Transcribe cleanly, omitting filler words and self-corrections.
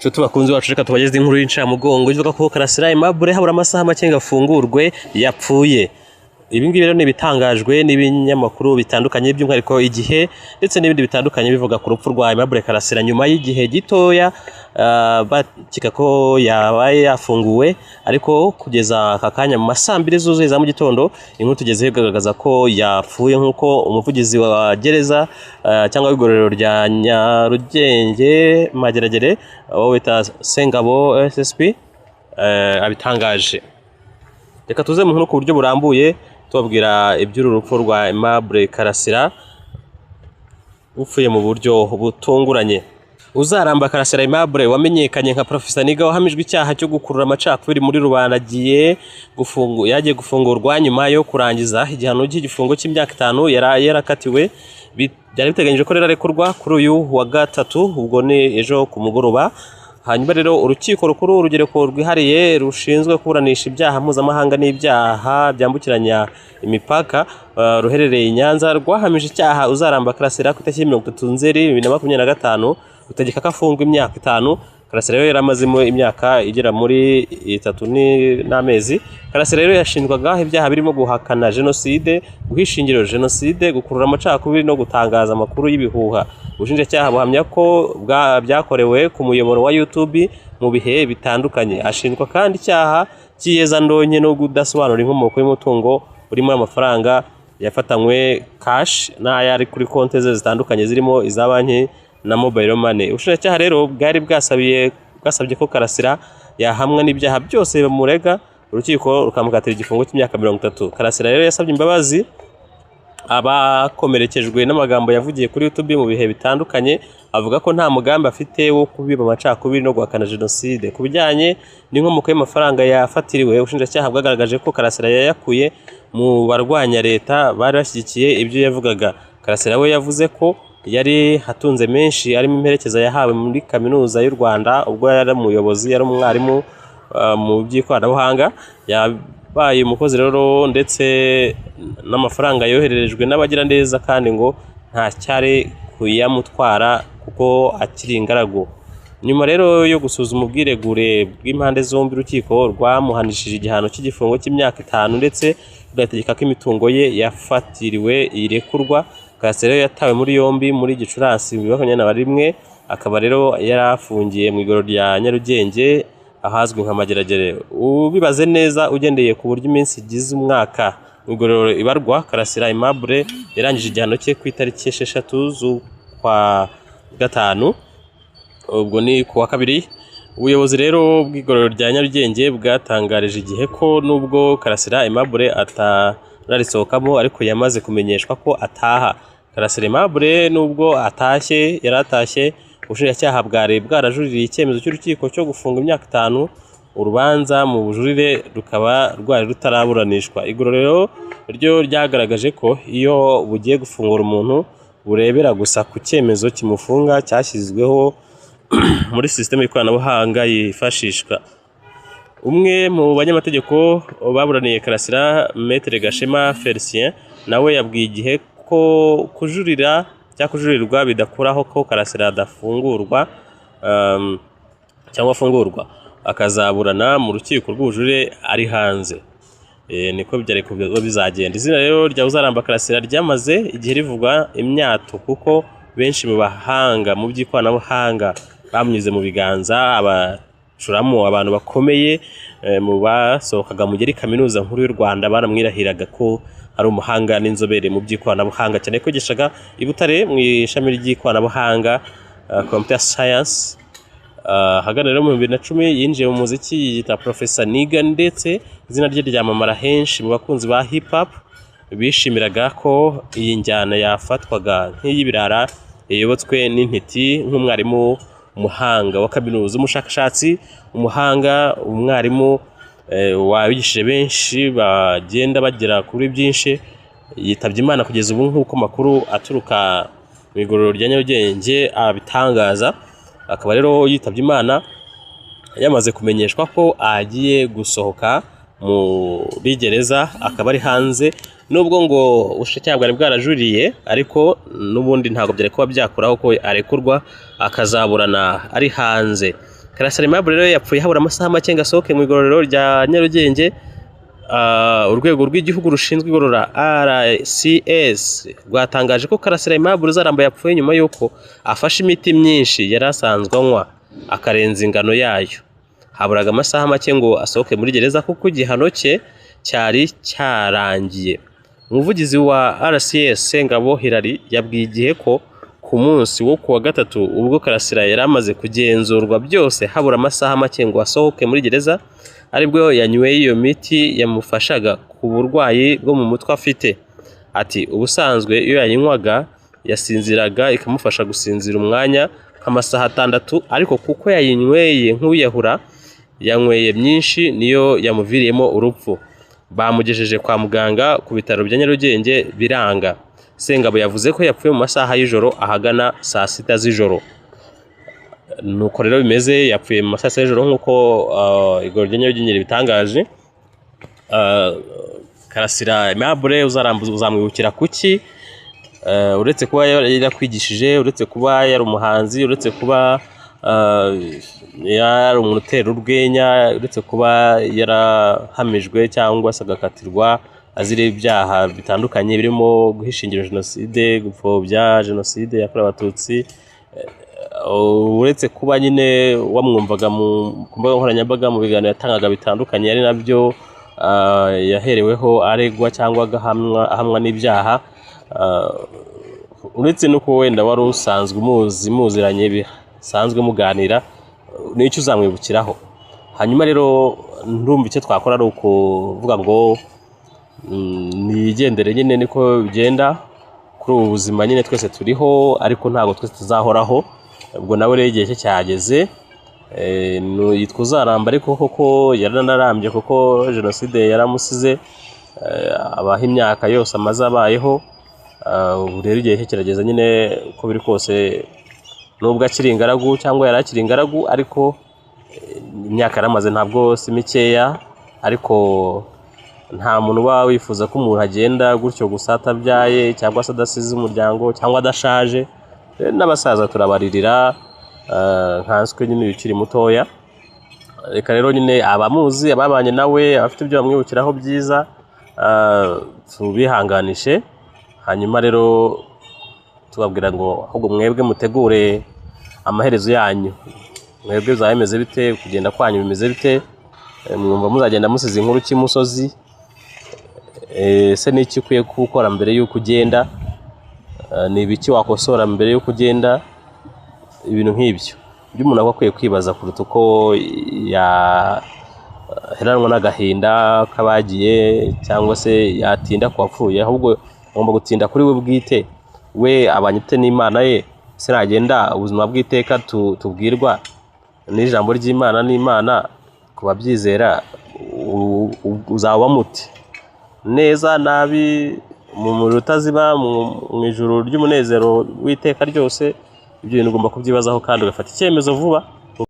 Nshuti bakunzi bacu reka tubageze inkuru y'incamugongo ivuga ko Karasira Aimable habura amasaha make ngo afungurwe yapfuye. Ibi ngibi rero ni bitangajwe n'ibinyamakuru bitandukanye by'umwihariko Igihe ndetse n'ibindi bitandukanye bivuga ku rupfu rwa Aimable Karasira nyuma y'igihe gitoya bakika ko yabaye yafunguwe, ariko kugeza aka kanya mu masaa 2 zuzuye za mu gitondo inkuru tugezeho igaragaza ko yapfuye nk'uko umuvugizi wa gereza cyangwa igororero rya Nyarugenge Mageragere wita Sengabo SSP abitangaje. Reka tuze mu nkuru ku buryo burambuye tubabwira iby'urupfu rwa Aimable Karasira upfuye mu buryo butunguranye. Uzaramba Karasira Aimable wamenyekanye nka Professor Niga wahamijwe icyaha cyo gukurura amacakubiri muri rubanda yagiye gufungurwa nyuma yo kurangiza igihano cy'igifungo cy'imyaka 5 yarakatiwe. Byari biteganyije ko rero arekurwa kuri uyu wa gatatu, ubwo ni ejo ku mugoroba. Hanyuma rero urukiko rukuru urugereko rwihariye rushinzwe kuburanisha ibyaha mpuzamahanga n'ibyaha byambukiranya imipaka ruherereye i Nyanza rwahamije icyaha Uzaramba Karasira ku itariki 30 Nzeri 2025 utegeka ko afungwa imyaka 5. Karasira rero yaramazemo imyaka igera muri 3 n'amezi. Karasira rero yashinjwaga ibyaha birimo guhakana jenoside, guhishingiro jenoside, gukurura amacakubiri no gutangaza amakuru y'ibihuha. Ubushinjacyaha buhamya ko byakorewe ku muyoboro wa YouTube mu bihe bitandukanye. Ashinjwa kandi icyaha cy'iyezandonke no kudasobanura inkomoko y'umutungo urimo amafaranga yafatanywe cash n'ayari kuri konti ze zitandukanye zirimo iza banki na mobile money. Ubushinjacyaha rero bwari bwasabye ko Karasira yahamwa n'ibyaha byose bamurega, urukiko rukamukatira igifungo cy'imyaka 30. Karasira rero yasabye imbabazi abakomerekejwe n'amagambo yavugiye kuri YouTube mu bihe bitandukanye, avuga ko nta mugambi afite wo kubiba amacakubiri no guhakana jenoside. Ku bijyanye n'inkomoko y'amafaranga yafatiriwe, ubushinjacyaha bwagaragaje ko Karasira yayakuye mu barwanya leta bari bashyigikiye ibyo yavugaga. Karasira we yavuze ko yari hatunze menshi arimo imperekeza yahawe muri kaminuza y'u Rwanda ubwo yari umuyobozi, yari umwarimu mu by'ikoranabuhanga, yabaye umukozi rero ndetse n'amafaranga yohererejwe n'abagira neza kandi ngo nta cyari kuyamutwara kuko akiri ingaragu. Nyuma rero yo gusuzuma ubwiregure bw'impande zombi, urukiko rwamuhanishije igihano cy'igifungo cy'imyaka 5 ndetse rugategeka ko imitungo ye yafatiriwe irekurwa. Karasira yatawe muri yombi muri Gicurasi 2021, akaba rero yarafungiye mu igororero rya Nyarugenge ahazwi nka Mageragere. Ubibaze neza ugendeye ku buryo iminsi igize umwaka mu igororero ibarwa, Karasira Aimable yarangije igihano cye ku itariki 6 z'ukwa gatanu, ubwo ni ku wa kabiri. Ubuyobozi rero bw'igororero rya Nyarugenge bwatangarije Igihe ko nubwo Karasira Aimable atararisohokamo ariko yamaze kumenyeshwa ko ataha. Karasira Aimable nubwo yaratashye, ubushinjacyaha bwari bwarajuririye icyemezo cy'urukiko cyo gufunga imyaka 5. Urubanza mu bujurire rukaba rwari rutaraburanishwa. Igororero ryo ryagaragaje ko iyo bugiye gufungura umuntu burebera gusa ku cyemezo kimufunga cyashyizweho muri system y'ikoranabuhanga yifashishwa. Umwe mu banyamategeko baburaniye Karasira, Maître Gashema Felicien, nawe yabwiye Igihe ko kujurirwa bidakuraho ko Karasira adafungurwa cyangwa afungurwa akazaburana mu rukiko rw'ubujurire ari hanze. Niko byari kuba bizagenda. Izina rero rya Uzaramba Karasira ryamaze igihe rivugwa imyato kuko benshi mu bahanga mu by'ikoranabuhanga bamunyuze mu biganza, abacuramo abantu bakomeye mu basohokaga mu kaminuza nkuru y'u Rwanda baramwirahiraga ko ari umuhanga n'inzobere mu by'ikoranabuhanga, cyane ko gishaga i Butare mu ishami ry'ikoranabuhanga computer science. Hagana rero mu 2010 yinjiye mu muziki yita Professor Niga, ndetse izina rye ryamamara henshi mu bakunzi ba hip hop bishimiraga ko iyi njyana yafatwaga nk'iy'ibirara yayobotswe n'intiti nk'umwarimu umuhanga wa kaminuza, umushakashatsi umuhanga, umwarimu wabigishije benshi bagenda bagera kuri byinshi. Yitabye Imana kugeza ubu nk'uko makuru aturuka mu igororero rya Nyarugenge abitangaza. Akaba rero yitabye Imana yamaze kumenyeshwa ko agiye gusohoka muri gereza, akaba ari hanze. Nubwo ngo ubushinjacyaha bwari bwarajuriye, ariko n'ubundi ntabwo byari kuba byakuraho ko arekurwa akazaburana ari hanze. Karasira Aimable rero yapfuye habura amasaha make ngo asohoke mu igororero rya Nyarugenge. Urwego rw'igihugu rushinzwe igorora RCS rwatangaje ko Karasira Aimable Uzaramba yapfuye nyuma y'uko afashe imiti myinshi yari asanzwe anywa akarenza ingano yayo. Haburaga amasaha make ngo asohoke muri gereza kuko igihano cye cyari cyarangiye. Umuvugizi wa RCS Sengabo Hilary yabwiye Igihe ko ku munsi wo kuwa gatatu ubwo Karasira yari amaze kugenzurwa byose habura amasaha make ngo asohoke muri gereza aribwo yanyweye iyo miti yamufashaga ku burwayi bwo mu mutwe afite. Ati ubusanzwe iyo yayinywaga yasinziraga ikamufasha gusinzira umwanya nk'amasaha 6 ariko kuko yayinyweye nk'uyahura yanyweye myinshi niyo yamuviriyemo urupfu. Bamugejeje kwa muganga ku bitaro bya Nyarugenge biranga. Sengabo yavuze ko yapfuye mu masaha y'ijoro ahagana saa 6 z'ijoro. Nuko rero bimeze, yapfuye mu masaha y'ijoro nk'uko igororero rya Nyarugenge bitangaje. Karasira Aimable Uzaramba uzamwibukira kuki? Uretse kuba yarakwigishije, uretse kuba yari umuhanzi, uretse kuba yari umuntu utera urwenya, uretse kuba yarahamijwe cyangwa se agakatirwa azira ibyaha bitandukanye birimo guhishingira jenoside, gupfobya jenoside yakorewe Abatutsi, uretse kuba nyine wamwumvaga mu mbuga nkoranyambaga mu biganiro yatangaga bitandukanye ari nabyo yahereweho aregwa cyangwa ahamwa n'ibyaha, uretse nuko wenda wari usanzwe muziranye bisanzwe muganira, n'icyo uzamwibukiraho. Hanyuma rero ndumva icyo twakora ari ukuvuga ngo nigendere nyine niko bigenda kuri ubu buzima nyine twese turiho ariko ntabwo twese tuzahoraho. Ubwo nawe rero igihe cye cyageze, yitwa Uzaramba ariko koko yaranarambye kuko jenoside yaramusize abaho imyaka yose amaze abayeho. Ubu rero igihe cye kirageze nyine uko biri kose, nubwo akiri ingaragu cyangwa yari akiri ingaragu ariko imyaka yaramaze ntabwo si mikeya, ariko nta muntu uba wifuza ko umuntu agenda gutyo gusa atabyaye cyangwa se adasize umuryango cyangwa adashaje. N'abasaza turabaririra nkanswe nyine ukiri mutoya. Reka rero nyine abamuzi ababanye nawe abafite ibyo bamwibukiraho byiza tubihanganishe. Hanyuma rero tubabwira ngo ahubwo mwebwe mutegure amaherezo yanyu. Mwebwe bizameze bite? Kugenda kwanyu bimeze bite? Mwumva muzagenda musize inkuru cy'imusozi? Se n'iki ukwiye gukora mbere y'uko ugenda? Ni ibiki wakosora mbere y'uko ugenda? Ibintu nk'ibyo umuntu akwiye kwibaza kuruta uko yaheranwa n'agahinda k'abagiye cyangwa se yatinda ku wapfuye. Ahubwo ngomba gutinda kuri we bwite, we abanyite n'Imana ye. Se nagenda ubuzima bw'iteka tubwirwa n'ijambo ry'Imana n'Imana ku babyizera, uzaba muti neza nabi mu rutaziba mu ijuru ry'umunezero w'iteka ryose. Ibyo bintu ugomba kubyibazaho kandi ugafata icyemezo vuba.